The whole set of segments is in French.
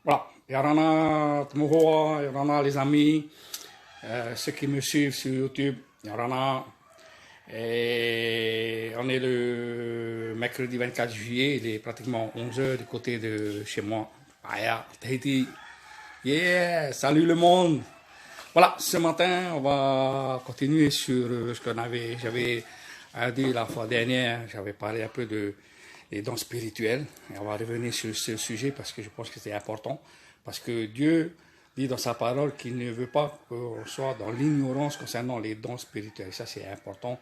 Voilà, Yarana Tmohoa, Yarana les amis, ceux qui me suivent sur YouTube, Yarana. Et on est le mercredi 24 juillet, il est pratiquement 11 h du côté de chez moi, à Tahiti. Yeah, salut le monde. Voilà, ce matin, on va continuer sur ce qu'on j'avais dit la fois dernière, j'avais parlé un peu des dons spirituels, et on va revenir sur ce sujet parce que je pense que c'est important, parce que Dieu dit dans sa parole qu'il ne veut pas qu'on soit dans l'ignorance concernant les dons spirituels. Et ça, c'est important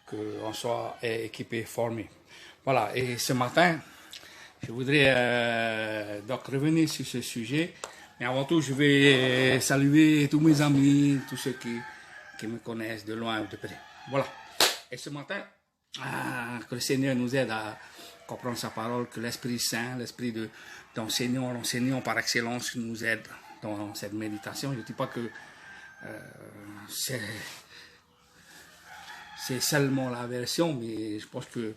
qu'on soit équipé, formé. Voilà, et ce matin, je voudrais donc revenir sur ce sujet. Mais avant tout, je vais saluer tous mes amis, tous ceux qui me connaissent de loin ou de près. Voilà. Et ce matin, que le Seigneur nous aide à comprendre sa parole, que l'Esprit Saint, l'Esprit l'enseignant par excellence nous aide dans cette méditation. Je ne dis pas que c'est seulement la version, mais je pense que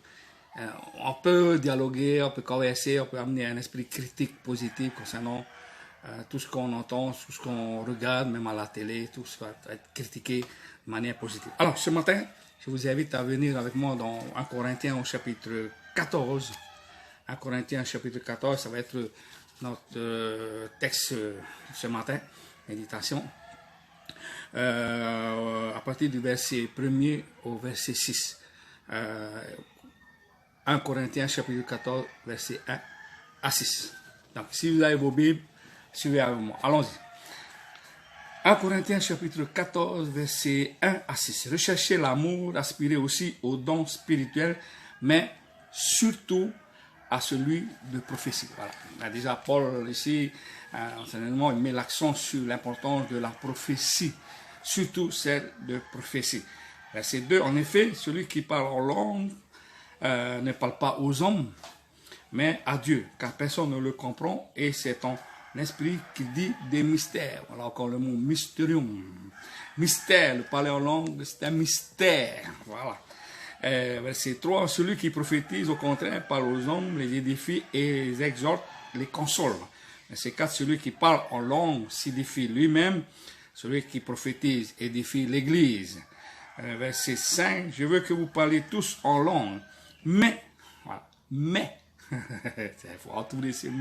on peut dialoguer, on peut converser, on peut amener un esprit critique positif concernant tout ce qu'on entend, tout ce qu'on regarde, même à la télé, tout ça va être critiqué de manière positive. Alors, ce matin, je vous invite à venir avec moi dans 1 Corinthiens au chapitre 14. 1 Corinthiens chapitre 14, ça va être notre texte ce matin, méditation. À partir du verset 1er au verset 6. 1 Corinthiens chapitre 14, verset 1 à 6. Donc, si vous avez vos Bibles, suivez avec moi. Allons-y. 1 Corinthiens chapitre 14, verset 1 à 6. Recherchez l'amour, aspirez aussi aux dons spirituels, mais surtout à celui de prophétie. Voilà. Déjà, Paul ici, enseignement, il met l'accent sur l'importance de la prophétie, surtout celle de prophétie. Verset 2, en effet, celui qui parle en langue ne parle pas aux hommes, mais à Dieu, car personne ne le comprend, et c'est en l'esprit qui dit des mystères. Voilà encore le mot mysterium. Mystère, le parler en langue, c'est un mystère. Voilà. Verset 3, celui qui prophétise, au contraire, parle aux hommes, les édifie et les exhorte, les console. Verset 4, celui qui parle en langue s'édifie lui-même, celui qui prophétise édifie l'Église. Verset 5, je veux que vous parliez tous en langue, mais, voilà, mais, il faut entourer ces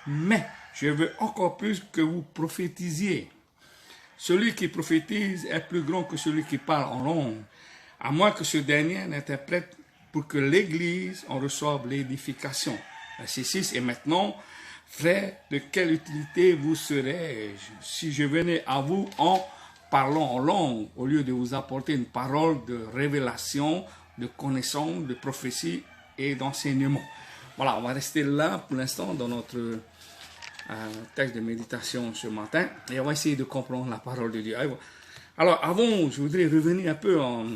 mais je veux encore plus que vous prophétisiez. Celui qui prophétise est plus grand que celui qui parle en langue, à moins que ce dernier n'interprète pour que l'Église en reçoive l'édification. Verset 6, et maintenant, frères, de quelle utilité vous serais-je si je venais à vous en parlant en langue, au lieu de vous apporter une parole de révélation, de connaissance, de prophétie et d'enseignement. Voilà, on va rester là pour l'instant dans notre texte de méditation ce matin et on va essayer de comprendre la parole de Dieu. Alors, avant, je voudrais revenir un peu en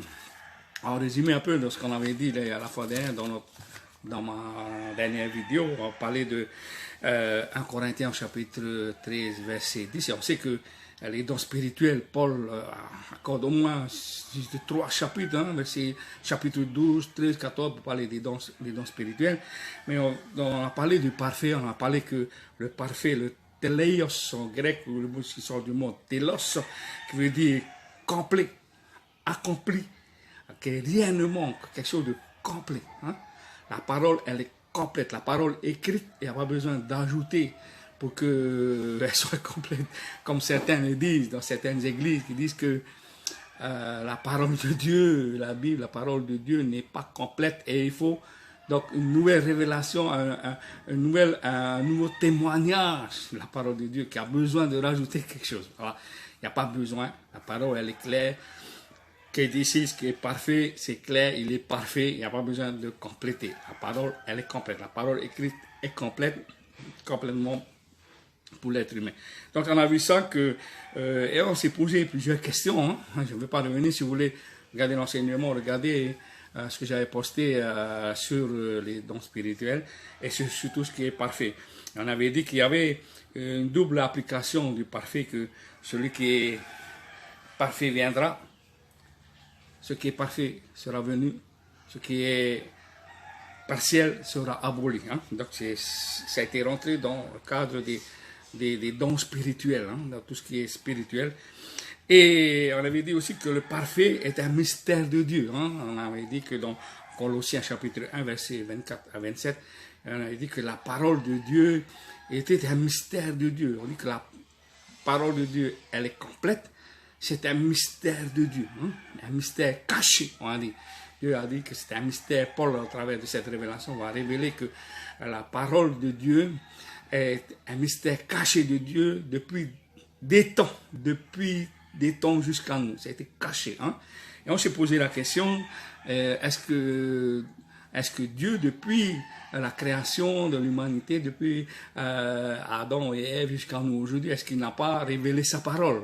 résumé un peu de ce qu'on avait dit là, à la fois dernière dans ma dernière vidéo. On parlait de 1 Corinthiens chapitre 13 verset 10 et on sait que les dons spirituels, Paul accorde au moins 3 chapitres, verset chapitre 12, 13, 14 pour parler des dons spirituels. Mais on a parlé du parfait, on a parlé que le parfait, le teleios en grec, ou le mot qui sort du mot telos, qui veut dire complet, accompli, que rien ne manque, quelque chose de complet. La parole, elle est complète, la parole écrite, il n'y a pas besoin d'ajouter pour qu'elle soit complète, comme certains le disent dans certaines églises qui disent que la parole de Dieu, la Bible, la parole de Dieu n'est pas complète et il faut donc une nouvelle révélation, un nouveau témoignage de la parole de Dieu qui a besoin de rajouter quelque chose. Voilà. Il n'y a pas besoin, la parole elle est claire, qui est ici, ce qui est parfait, c'est clair, il est parfait, il n'y a pas besoin de compléter. La parole elle est complète, la parole écrite est complète, complètement pour l'être humain. Donc on a vu ça et on s'est posé plusieurs questions. Je ne vais pas revenir, si vous voulez regarder l'enseignement, regardez ce que j'avais posté sur les dons spirituels et sur tout ce qui est parfait. On avait dit qu'il y avait une double application du parfait, que celui qui est parfait viendra, ce qui est parfait sera venu, ce qui est partiel sera aboli. Donc ça a été rentré dans le cadre des dons spirituels, hein, dans tout ce qui est spirituel. Et on avait dit aussi que le parfait est un mystère de Dieu. Hein. On avait dit que dans Colossiens chapitre 1, versets 24 à 27, on avait dit que la parole de Dieu était un mystère de Dieu. On dit que la parole de Dieu, elle est complète. C'est un mystère de Dieu, hein? Un mystère caché, on a dit. Dieu a dit que c'est un mystère. Paul, à travers de cette révélation, va révéler que la parole de Dieu est un mystère caché de Dieu depuis des temps jusqu'à nous. Ça a été caché. Hein? Et on s'est posé la question, est-ce que Dieu, depuis la création de l'humanité, depuis Adam et Ève jusqu'à nous aujourd'hui, est-ce qu'il n'a pas révélé sa parole?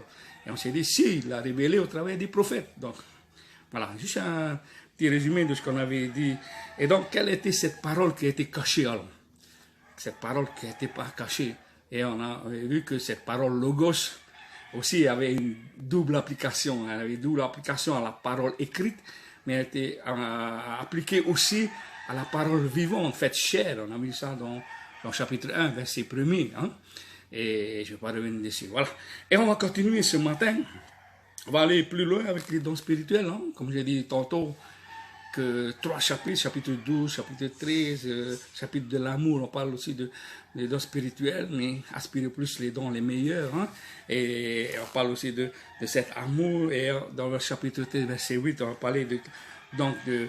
Et on s'est dit, si, il l'a révélé au travers des prophètes. Donc, voilà, juste un petit résumé de ce qu'on avait dit. Et donc, quelle était cette parole qui a été cachée alors? Cette parole qui n'était pas cachée. Et on a vu que cette parole logos aussi avait une double application. Elle avait une double application à la parole écrite, mais elle était appliquée aussi à la parole vivante, faite chair. On a vu ça dans chapitre 1, verset 1er. Hein? Et je ne vais pas revenir dessus. Voilà. Et on va continuer ce matin. On va aller plus loin avec les dons spirituels. Hein? Comme j'ai dit tantôt, que 3 chapitres, chapitre 12, chapitre 13, chapitre de l'amour, on parle aussi des dons spirituels, mais aspirer plus les dons les meilleurs. Hein? Et on parle aussi de cet amour. Et dans le chapitre 13, verset 8, on va parler de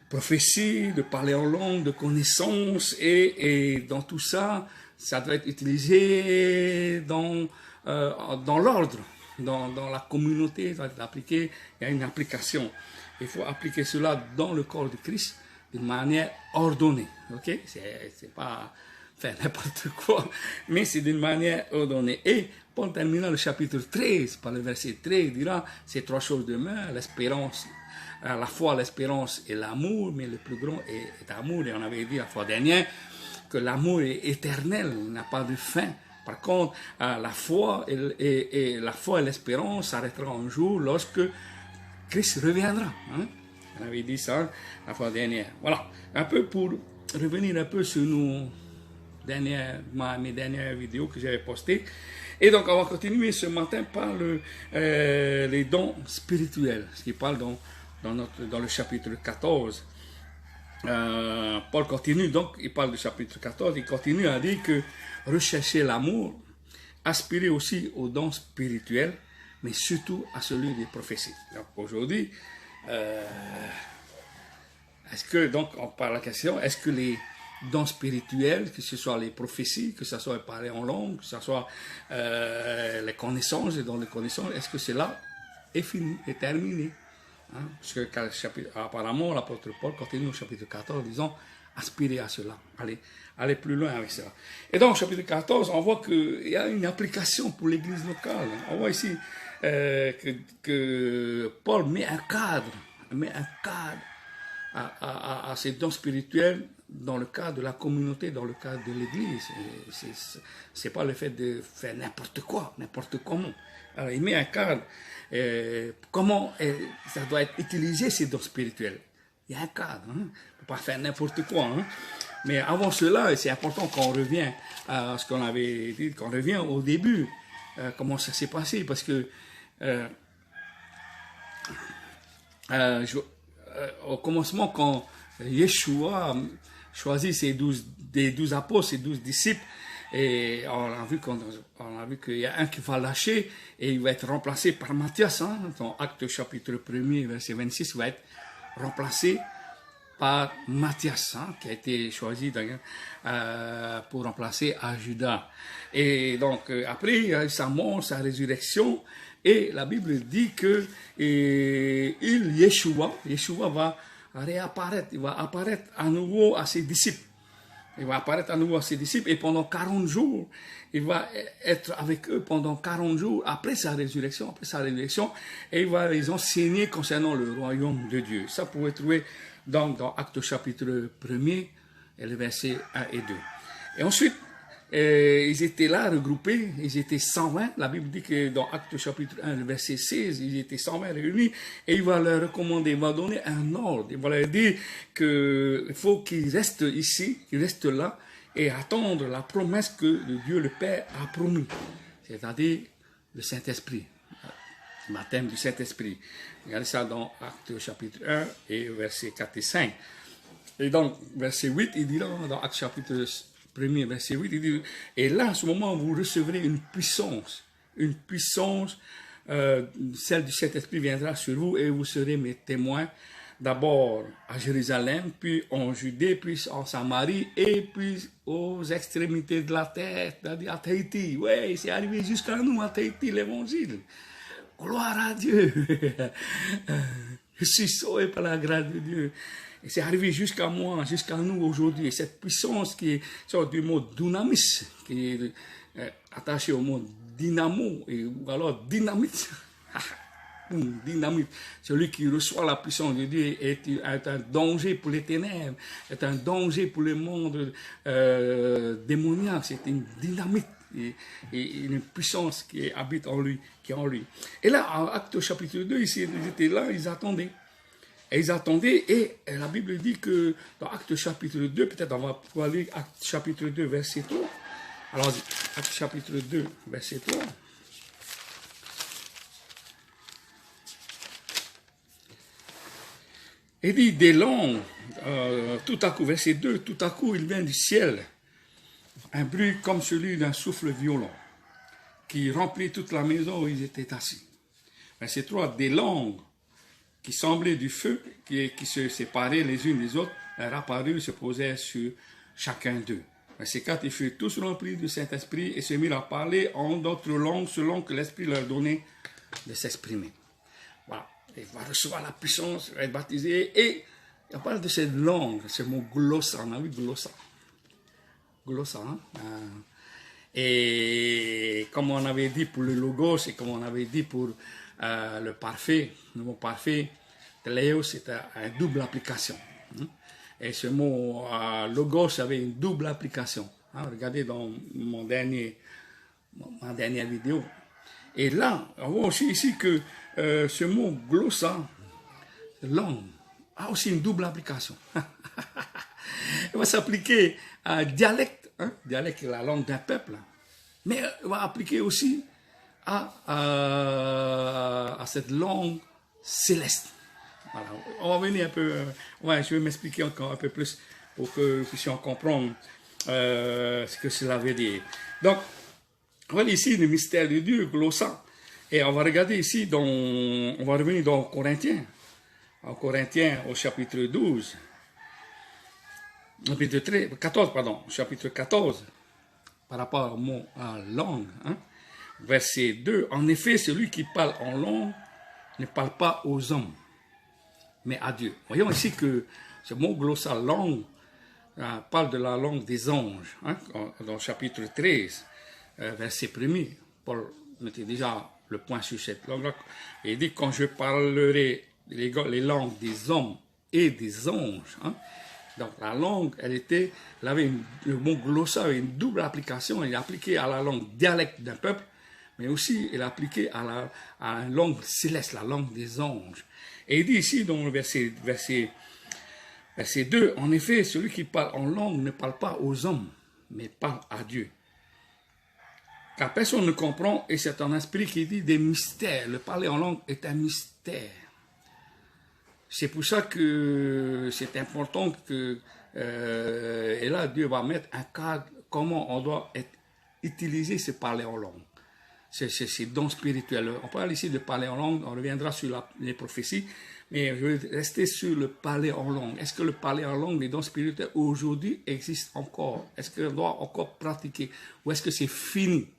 prophétie, de parler en langue, de connaissance, et dans tout ça, ça doit être utilisé dans l'ordre, dans la communauté, ça doit être appliqué, il y a une application. Il faut appliquer cela dans le corps de Christ d'une manière ordonnée, ok? C'est pas faire n'importe quoi, mais c'est d'une manière ordonnée. Et pour terminer le chapitre 13, par le verset 13, il dira, ces 3 choses demeurent, l'espérance, la foi, l'espérance et l'amour, mais le plus grand est l'amour. Et on avait dit la fois dernière que l'amour est éternel, il n'a pas de fin. Par contre, la foi et l'espérance s'arrêteront un jour lorsque Christ reviendra. Hein? On avait dit ça la fois dernière. Voilà, un peu pour revenir un peu sur mes dernières vidéos que j'avais postées. Et donc, on va continuer ce matin par les dons spirituels, ce qui parle dans le chapitre 14. Paul continue, donc, il parle du chapitre 14, il continue à dire que rechercher l'amour, aspirer aussi aux dons spirituels, mais surtout à celui des prophéties. Donc, aujourd'hui, est-ce que, donc, on parle de la question, est-ce que les dons spirituels, que ce soit les prophéties, que ce soit parler en langue, que ce soit les connaissances, et dans les connaissances, est-ce que cela est fini, est terminé? Hein? Parce que apparemment, l'apôtre Paul continue au chapitre 14 en disant aspirer à cela, aller plus loin avec cela. Et donc, au chapitre 14, on voit qu'il y a une application pour l'église locale. On voit ici que Paul met un cadre à ces dons spirituels dans le cadre de la communauté, dans le cadre de l'église. C'est pas le fait de faire n'importe quoi, n'importe comment. Alors, il met un cadre. Comment ça doit être utilisé, ces dons spirituels. Il y a un cadre. Hein? On ne peut pas faire n'importe quoi. Hein? Mais avant cela, c'est important qu'on revienne à ce qu'on avait dit, qu'on revient au début, comment ça s'est passé. Parce que au commencement, quand Yeshua choisit des 12 apôtres, ses 12 disciples, et on a vu qu'il y a un qui va lâcher et il va être remplacé par Matthias. Hein, dans Actes chapitre 1er, verset 26, il va être remplacé par Matthias, hein, qui a été choisi pour remplacer à Judas. Et donc, après, il y a eu sa mort, sa résurrection, et la Bible dit que Yeshua va réapparaître, il va apparaître à nouveau à ses disciples. Il va apparaître à nouveau à ses disciples et pendant 40 jours, il va être avec eux pendant 40 jours après sa résurrection, et il va les enseigner concernant le royaume de Dieu. Ça, vous pouvez trouver dans Actes chapitre 1er, et les versets 1 et 2. Et ensuite, ils étaient là regroupés, ils étaient 120. La Bible dit que dans Actes chapitre 1, le verset 16, ils étaient 120 réunis, et il va leur recommander, il va donner un ordre, il va leur dire qu'il faut qu'ils restent ici, qu'ils restent là, et attendre la promesse que le Dieu le Père a promis, c'est-à-dire le Saint-Esprit, le baptême du Saint-Esprit. Regardez ça dans Actes chapitre 1 et versets 4 et 5. Et donc, verset 8, il dit là, dans Actes chapitre 1, verset 8, il dit, et là, à ce moment, vous recevrez une puissance, celle du Saint-Esprit viendra sur vous et vous serez mes témoins, d'abord à Jérusalem, puis en Judée, puis en Samarie, et puis aux extrémités de la terre, c'est-à-dire à Tahiti. Oui, c'est arrivé jusqu'à nous, à Tahiti, l'évangile. Gloire à Dieu. Je suis sauvé par la grâce de Dieu. Et c'est arrivé jusqu'à moi, jusqu'à nous aujourd'hui. Et cette puissance qui est sorte du mot dunamis, qui est attaché au mot dynamo, ou alors dynamite. Dynamite. Celui qui reçoit la puissance de Dieu est un danger pour les ténèbres, est un danger pour le monde démoniaque. C'est une dynamite et une puissance qui habite en lui, qui est en lui. Et là, en Actes chapitre 2, ils étaient là, ils attendaient. Et ils attendaient, et la Bible dit que dans Actes chapitre 2, peut-être on va pouvoir lire Actes chapitre 2, verset 3. Alors, Actes chapitre 2, verset 3. Il dit des langues, tout à coup, verset 2, tout à coup il vient du ciel, un bruit comme celui d'un souffle violent, qui remplit toute la maison où ils étaient assis. Verset 3, des langues qui semblaient du feu, qui se séparaient les unes des autres, leur apparurent, se posaient sur chacun d'eux. Verset 4, ils furent tous remplis du Saint-Esprit et se mirent à parler en d'autres langues selon que l'Esprit leur donnait de s'exprimer. Voilà. Il va recevoir la puissance, il va être baptisé. Et il parle de cette langue, ce mot glossa. On a vu glossa. Glossa. Et comme on avait dit pour le logos, et comme on avait dit pour le parfait, le mot parfait, téléos, c'est une double application. Et ce mot logos avait une double application. Regardez dans ma dernière vidéo. Et là, on voit aussi ici que ce mot glossa, langue, a aussi une double application. Il va s'appliquer à dialecte, dialecte est la langue d'un peuple, mais il va appliquer aussi à cette langue céleste. Voilà. On va venir un peu, je vais m'expliquer encore un peu plus pour que nous puissions comprendre ce que cela veut dire. Donc, voilà ici le mystère de Dieu, glossa. Et on va regarder ici, on va revenir dans Corinthiens. En Corinthiens, au chapitre 12. Chapitre 14. Par rapport au mot langue. Verset 2. En effet, celui qui parle en langue ne parle pas aux hommes, mais à Dieu. Voyons ici que ce mot glossa, langue, parle de la langue des anges. Dans chapitre 13. Verset 1er, Paul mettait déjà le point sur cette langue-là. Il dit, quand je parlerai les langues des hommes et des anges. Donc la langue, le mot glossa avait une double application. Il est appliqué à la langue dialecte d'un peuple, mais aussi il est appliqué à la langue céleste, la langue des anges. Et il dit ici, dans le verset 2, en effet, celui qui parle en langue ne parle pas aux hommes, mais parle à Dieu. Car personne ne comprend, et c'est un esprit qui dit des mystères. Le parler en langue est un mystère. C'est pour ça que c'est important que, et là, Dieu va mettre un cadre, comment on doit utiliser ce parler en langue. C'est dons spirituels. On parle ici de parler en langue, on reviendra sur les prophéties, mais je vais rester sur le parler en langue. Est-ce que le parler en langue, les dons spirituels, aujourd'hui, existent encore? Est-ce qu'on doit encore pratiquer? Ou est-ce que c'est fini?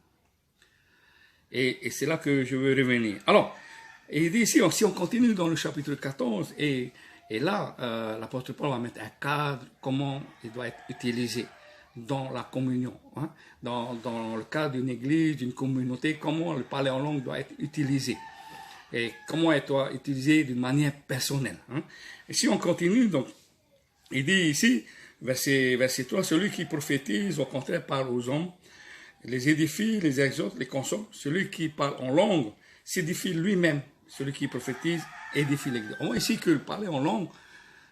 Et c'est là que je veux revenir. Alors, il dit ici, si on continue dans le chapitre 14, et là, l'apôtre Paul va mettre un cadre, comment il doit être utilisé dans la communion, dans le cadre d'une église, d'une communauté, comment le parler en langue doit être utilisé, et comment il doit être utilisé d'une manière personnelle. Et si on continue, donc, il dit ici, verset 3, celui qui prophétise, au contraire, parle aux hommes, les édifie, les exhorte, les console. Celui qui parle en langue s'édifie lui-même. Celui qui prophétise édifie l'Église. On voit ici que parler en langue,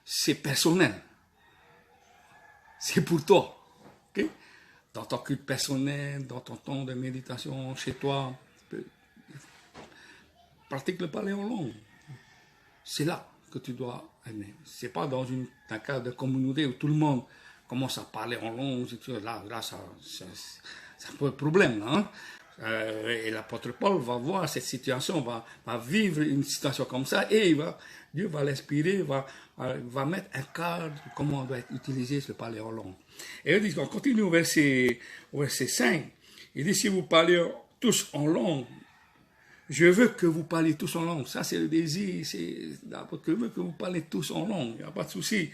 c'est personnel. C'est pour toi. Okay? Dans ton culte personnel, dans ton temps de méditation chez toi, pratique le parler en langue. C'est là que tu dois aimer. C'est pas dans un cadre de communauté où tout le monde commence à parler en langue. Là ça pose problème. Hein? Et l'apôtre Paul va voir cette situation, va vivre une situation comme ça, et Dieu va l'inspirer, va mettre un cadre de comment on doit utiliser ce parler en langue. Et on continue au verset 5. Il dit, si vous parlez tous en langue, je veux que vous parliez tous en langue. Ça, c'est le désir. Je veux que vous parlez tous en langue. Il n'y a pas de souci.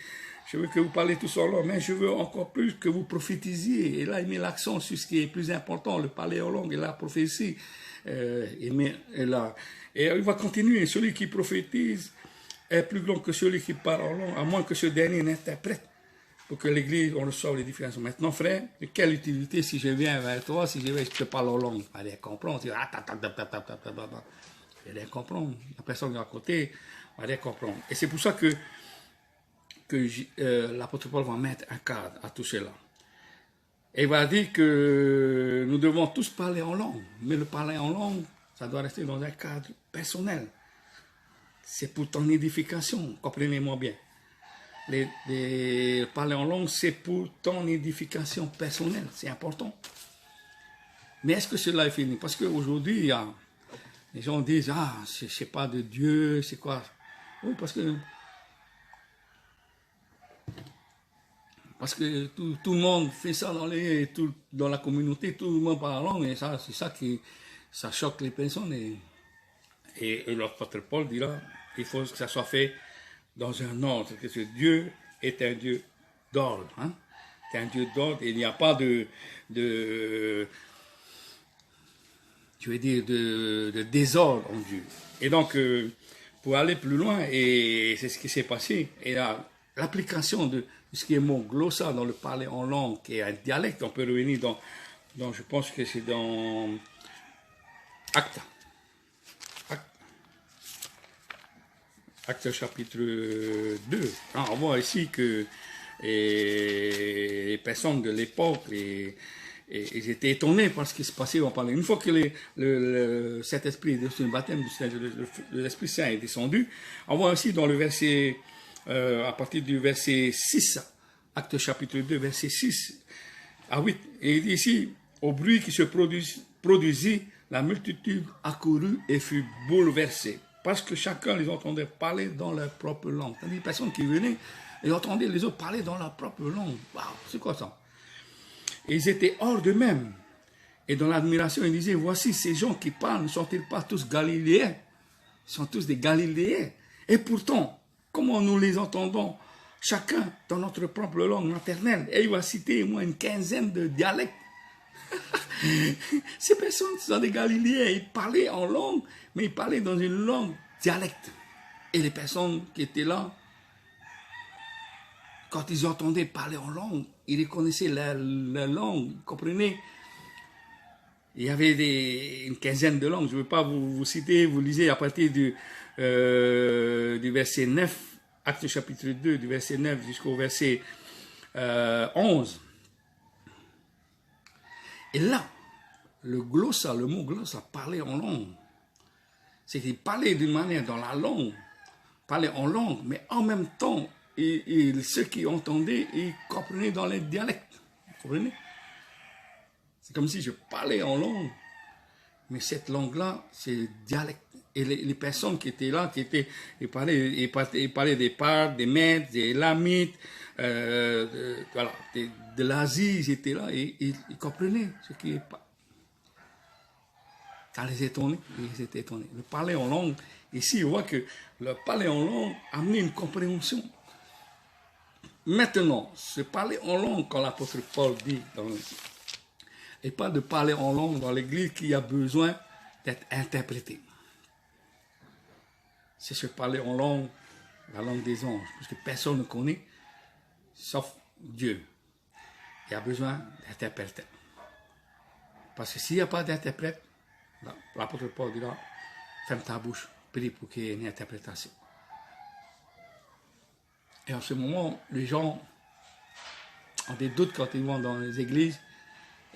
Je veux que vous parlez tous en langue. Mais je veux encore plus que vous prophétisiez. Et là, il met l'accent sur ce qui est plus important, le parler en langue et la prophétie. Et il va continuer. Celui qui prophétise est plus grand que celui qui parle en langue, à moins que ce dernier n'interprète. Pour que l'Église, on reçoive les différences. Maintenant, frère, de quelle utilité si je viens vers toi, si je te parle en langue? Il va rien comprendre. Il va rien comprendre. La personne à côté va rien comprendre. Et c'est pour ça que l'apôtre Paul va mettre un cadre à tout cela. Et il va dire que nous devons tous parler en langue. Mais le parler en langue, ça doit rester dans un cadre personnel. C'est pour ton édification, comprenez-moi bien. Parler en langue, c'est pour ton édification personnelle, c'est important. Mais est-ce que cela est fini? Parce qu'aujourd'hui, les gens disent, c'est pas de Dieu, c'est quoi? Oui, parce que tout le monde fait ça dans la communauté, tout le monde parle en langue, et c'est ça qui choque les personnes. Et l'apôtre Paul dira, il faut que ça soit fait dans un ordre, que ce Dieu est un Dieu d'ordre. Hein? C'est un Dieu d'ordre, et il n'y a pas de désordre en Dieu. Et donc, pour aller plus loin, et c'est ce qui s'est passé, et l'application de ce qui est mon glossa dans le parler en langue, qui est un dialecte, on peut revenir dans je pense que c'est dans Actes chapitre 2. On voit ici que les personnes de l'époque, ils étaient étonnés par ce qui se passait en parlant. Une fois que cet esprit, le baptême de l'Esprit Saint est descendu, on voit aussi dans le verset, à partir du verset 6, Actes chapitre 2, verset 6 à 8, et il dit ici, au bruit qui se produisit, la multitude accourut et fut bouleversée. Parce que chacun les entendait parler dans leur propre langue. Il y a des personnes qui venaient et entendaient les autres parler dans leur propre langue. Waouh, c'est quoi ça? Et ils étaient hors d'eux-mêmes. Et dans l'admiration, ils disaient, voici ces gens qui parlent, ne sont-ils pas tous galiléens? Ils sont tous des Galiléens. Et pourtant, comment nous les entendons, chacun dans notre propre langue maternelle? Et il va citer au moins une quinzaine de dialectes. Ces personnes sont des Galiléens, ils parlaient en langue, mais ils parlaient dans une langue dialecte. Et les personnes qui étaient là, quand ils entendaient parler en langue, ils reconnaissaient la langue, vous comprenez? Il y avait une quinzaine de langues, je ne veux pas vous citer, vous lisez à partir du verset 9, Acte chapitre 2, du verset 9 jusqu'au verset 11. Et là, le mot glossa, parler en langue. C'est qu'il parlait d'une manière dans la langue, parlait en langue, mais en même temps, ceux qui entendaient, ils comprenaient dans les dialectes. Vous comprenez? C'est comme si je parlais en langue, mais cette langue-là, c'est le dialecte. Et les personnes qui étaient là, ils parlaient des Parthes, des Mèdes, des Elamites, voilà, de l'Asie, ils étaient là et ils comprenaient ce qui est pas. Ça les étonnait, ils étaient étonnés. Le parler en langue, ici, on voit que le parler en langue amenait une compréhension. Maintenant, se parler en langue, quand l'apôtre Paul dit, et pas de parler en langue dans l'église qui a besoin d'être interprété. C'est se parler en langue, la langue des anges, parce que personne ne connaît, sauf Dieu. Il y a besoin d'interpréter. Parce que s'il n'y a pas d'interprète, l'apôtre Paul dira, ferme ta bouche, prie pour qu'il y ait une interprétation. Et en ce moment, les gens ont des doutes quand ils vont dans les églises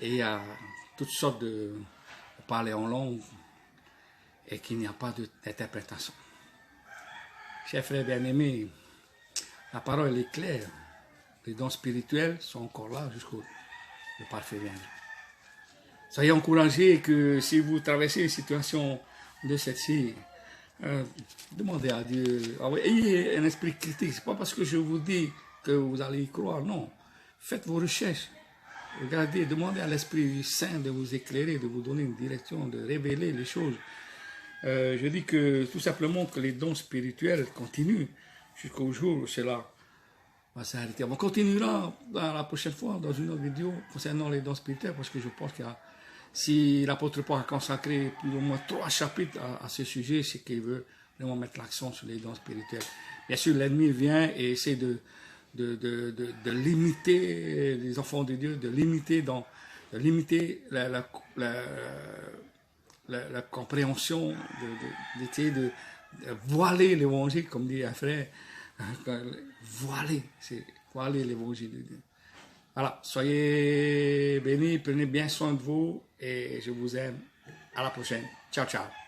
et il y a toutes sortes de parler en langue et qu'il n'y a pas d'interprétation. Chers frères bien-aimés, la parole est claire. Les dons spirituels sont encore là jusqu'au parfait viendra. Soyez encouragés que si vous traversez une situation de celle-ci, demandez à Dieu. Ayez un esprit critique. Ce n'est pas parce que je vous dis que vous allez y croire, non. Faites vos recherches. Regardez, demandez à l'Esprit Saint de vous éclairer, de vous donner une direction, de révéler les choses. Je dis que tout simplement que les dons spirituels continuent jusqu'au jour où cela va s'arrêter. On continuera la prochaine fois dans une autre vidéo concernant les dons spirituels parce que je pense qu'il y a, si l'apôtre Paul a consacré plus ou moins 3 chapitres à ce sujet, c'est qu'il veut vraiment mettre l'accent sur les dons spirituels. Bien sûr, l'ennemi vient et essaie de limiter les enfants de Dieu, de limiter la compréhension, d'essayer de voiler l'évangile, comme dit un frère, voiler l'évangile de Dieu. Voilà, soyez bénis, prenez bien soin de vous et je vous aime. À la prochaine. Ciao, ciao.